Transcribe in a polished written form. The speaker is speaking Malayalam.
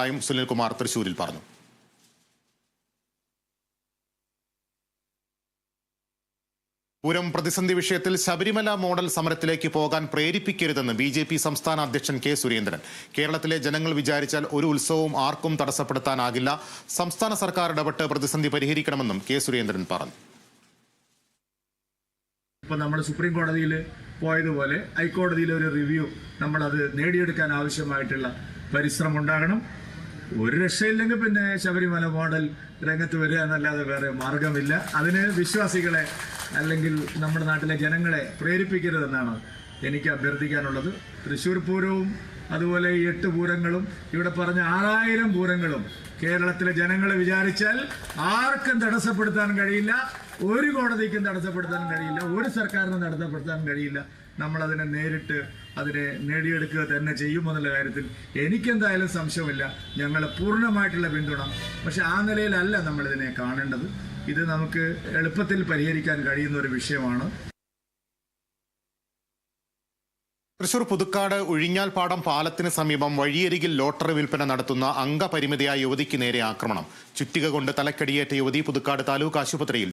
ായും സുനിൽകുമാർ തൃശൂരിൽ പറഞ്ഞു. പൂരം പ്രതിസന്ധി വിഷയത്തിൽ ശബരിമല മോഡൽ സമരത്തിലേക്ക് പോകാൻ പ്രേരിപ്പിക്കരുതെന്ന് BJP സംസ്ഥാന അധ്യക്ഷൻ കെ സുരേന്ദ്രൻ. കേരളത്തിലെ ജനങ്ങൾ വിചാരിച്ചാൽ ഒരു ഉത്സവവും ആർക്കും തടസ്സപ്പെടുത്താനാകില്ല. സംസ്ഥാന സർക്കാർ ഇടപെട്ട് പ്രതിസന്ധി പരിഹരിക്കണമെന്നും കെ സുരേന്ദ്രൻ പറഞ്ഞു. ഇപ്പോൾ നമ്മൾ സുപ്രീം കോടതിയിൽ പോയതുപോലെ ഹൈക്കോടതിയിലെ ഒരു റിവ്യൂ നമ്മളത് നേടിയെടുക്കാൻ ആവശ്യമായിട്ടുള്ള പരിശ്രമം ഉണ്ടാകണം. ഒരു രക്ഷയില്ലെങ്കിൽ പിന്നെ ശബരിമല മോഡൽ രംഗത്ത് വരിക എന്നല്ലാതെ വേറെ മാർഗമില്ല. അതിന് വിശ്വാസികളെ അല്ലെങ്കിൽ നമ്മുടെ നാട്ടിലെ ജനങ്ങളെ പ്രേരിപ്പിക്കരുതെന്നാണ് എനിക്ക് അഭ്യർത്ഥിക്കാനുള്ളത്. തൃശ്ശൂർ പൂരവും അതുപോലെ ഈ 8 പൂരങ്ങളും ഇവിടെ പറഞ്ഞ 6000 പൂരങ്ങളും കേരളത്തിലെ ജനങ്ങളെ വിചാരിച്ചാൽ ആർക്കും തടസ്സപ്പെടുത്താൻ കഴിയില്ല. ഒരു കോടതിക്കും തടസ്സപ്പെടുത്താൻ കഴിയില്ല, ഒരു സർക്കാരിനും തടസ്സപ്പെടുത്താൻ കഴിയില്ല. നമ്മളതിനെ നേരിട്ട് അതിനെ നേടിയെടുക്കുക തന്നെ ചെയ്യുമെന്നുള്ള കാര്യത്തിൽ എനിക്കെന്തായാലും സംശയമില്ല. ഞങ്ങളെ പൂർണ്ണമായിട്ടുള്ള പിന്തുണ. പക്ഷെ ആ നിലയിലല്ല നമ്മളിതിനെ കാണേണ്ടത്. ഇത് നമുക്ക് എളുപ്പത്തിൽ പരിഹരിക്കാൻ കഴിയുന്ന ഒരു വിഷയമാണ്. തൃശൂർ പുതുക്കാട് ഉഴിഞ്ഞാൽപ്പാടം പാലത്തിന് സമീപം വഴിയരികിൽ ലോട്ടറി വിൽപ്പന നടത്തുന്ന അംഗപരിമിതയായ യുവതിക്ക് നേരെ ആക്രമണം. ചുറ്റിക കൊണ്ട് തലക്കടിയേറ്റ യുവതി പുതുക്കാട് താലൂക്ക് ആശുപത്രിയിൽ